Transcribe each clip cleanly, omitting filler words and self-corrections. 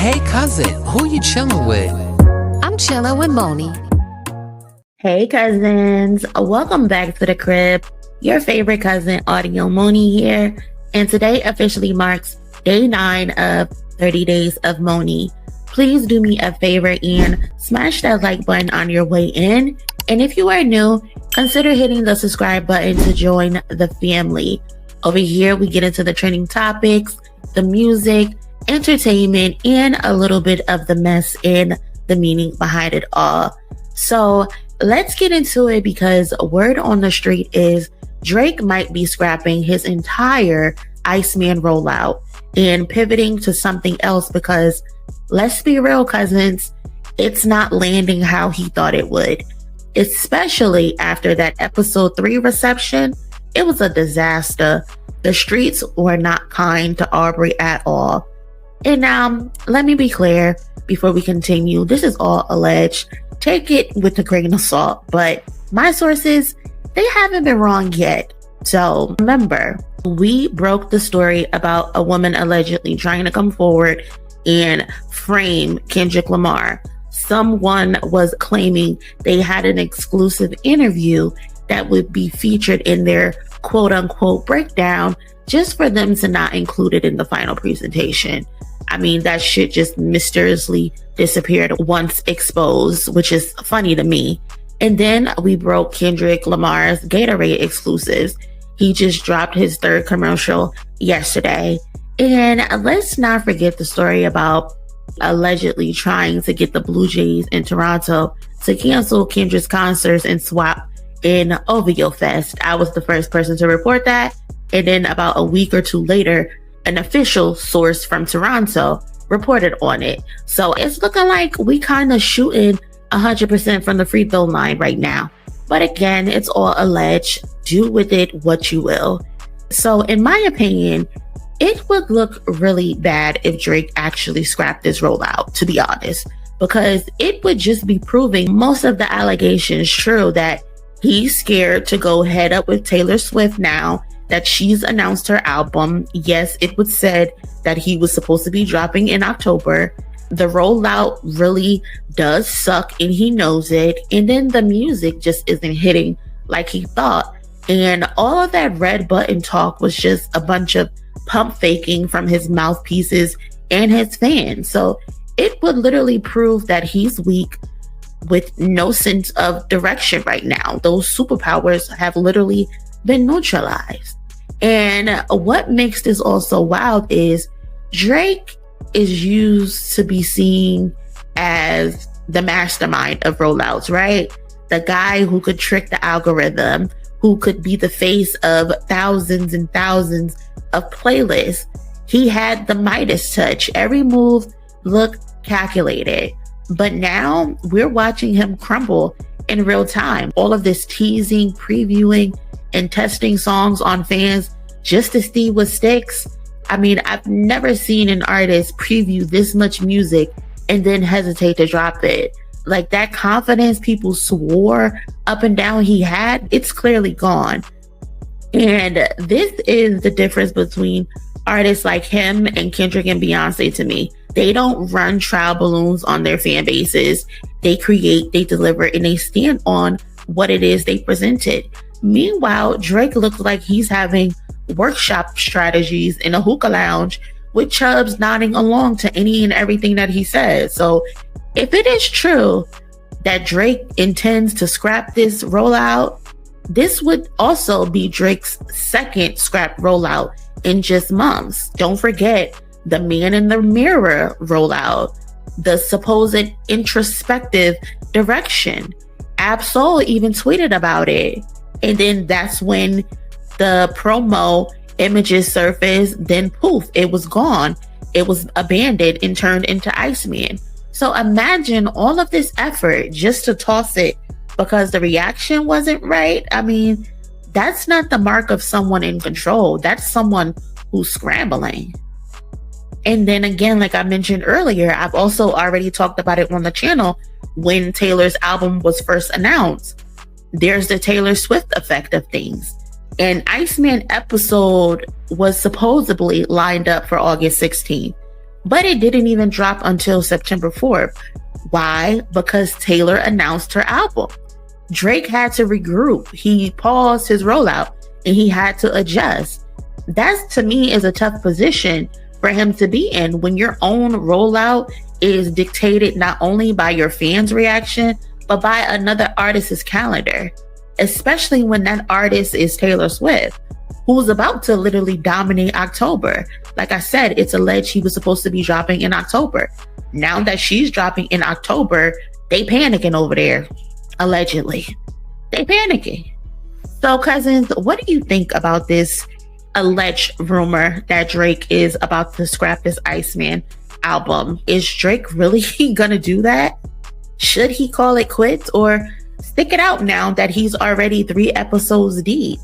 Hey cousin, who you chilling with? I'm chilling with Monie. Hey cousins, welcome back to the crib. Your favorite cousin, Audio Monie here. And today officially marks day 9 of 30 days of Monie. Please do me a favor and smash that like button on your way in. And if you are new, consider hitting the subscribe button to join the family. Over here, we get into the trending topics, the music, entertainment, and a little bit of the mess and the meaning behind it all. So let's get into it, because word on the street is Drake might be scrapping his entire Iceman rollout and pivoting to something else, because let's be real, cousins, it's not landing how he thought it would, especially after that episode 3 reception. It was a disaster. The streets were not kind to Aubrey at all. And let me be clear before we continue. This is all alleged. Take it with a grain of salt, but my sources, they haven't been wrong yet. So remember, we broke the story about a woman allegedly trying to come forward and frame Kendrick Lamar. Someone was claiming they had an exclusive interview that would be featured in their quote unquote breakdown, just for them to not include it in the final presentation. I mean, that shit just mysteriously disappeared once exposed, which is funny to me. And then we broke Kendrick Lamar's Gatorade exclusives. He just dropped his 3rd commercial yesterday. And let's not forget the story about allegedly trying to get the Blue Jays in Toronto to cancel Kendrick's concerts and swap in OVO Fest. I was the first person to report that. And then about a week or 2 later, an official source from Toronto reported on it. So it's looking like we kind of shooting 100% from the free throw line right now. But again, it's all alleged. Do with it what you will. So in my opinion, it would look really bad if Drake actually scrapped this rollout, to be honest, because it would just be proving most of the allegations true, that he's scared to go head up with Taylor Swift now that she's announced her album. Yes, it was said that he was supposed to be dropping in October. The rollout really does suck and he knows it. And then the music just isn't hitting like he thought. And all of that red button talk was just a bunch of pump faking from his mouthpieces and his fans. So it would literally prove that he's weak with no sense of direction right now. Those superpowers have literally been neutralized. And what makes this also wild is Drake is used to be seen as the mastermind of rollouts, right? The guy who could trick the algorithm, who could be the face of thousands and thousands of playlists. He had the Midas touch. Every move looked calculated. But now we're watching him crumble in real time. All of this teasing, previewing, and testing songs on fans just to see what sticks. I mean, I've never seen an artist preview this much music and then hesitate to drop it. Like, that confidence people swore up and down he had, it's clearly gone. And this is the difference between artists like him and Kendrick and Beyoncé to me. They don't run trial balloons on their fan bases. They create, they deliver, and they stand on what it is they presented. Meanwhile, Drake looks like he's having workshop strategies in a hookah lounge with Chubbs nodding along to any and everything that he says. So if it is true that Drake intends to scrap this rollout, this would also be Drake's 2nd scrap rollout in just months. Don't forget the Man in the Mirror rollout, the supposed introspective direction. Absol even tweeted about it. And then that's when the promo images surfaced, then poof, it was gone. It was abandoned and turned into Iceman. So imagine all of this effort just to toss it because the reaction wasn't right. I mean, that's not the mark of someone in control. That's someone who's scrambling. And then again, like I mentioned earlier, I've also already talked about it on the channel when Taylor's album was first announced. There's the Taylor Swift effect of things. An Iceman episode was supposedly lined up for August 16th. but it didn't even drop until September 4th. Why? Because Taylor announced her album. Drake had to regroup. He paused his rollout and he had to adjust. That, to me, is a tough position for him to be in when your own rollout is dictated not only by your fans' reaction, but by another artist's calendar, especially when that artist is Taylor Swift, who's about to literally dominate October. Like I said, it's alleged he was supposed to be dropping in October. Now that she's dropping in October, they panicking over there. Allegedly. They panicking. So, cousins, what do you think about this alleged rumor that Drake is about to scrap his Iceman album? Is Drake really gonna do that? Should he call it quits or stick it out now that he's already 3 episodes deep?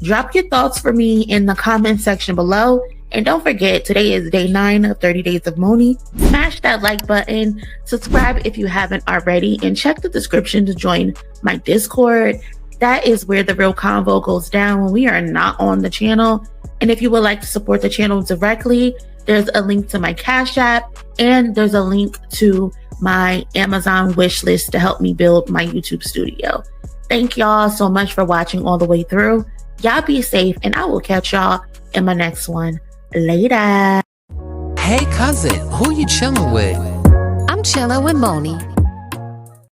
Drop your thoughts for me in the comment section below. And don't forget, today is day 9 of 30 Days of Monie. Smash that like button, subscribe if you haven't already, and check the description to join my Discord. That is where the real convo goes down when we are not on the channel. And if you would like to support the channel directly, there's a link to my Cash App, and there's a link to my Amazon wish list to help me build my YouTube studio. Thank y'all so much for watching all the way through. Y'all be safe, and I will catch y'all in my next one. Later. Hey cousin, who you chilling with? I'm chilling with Monie.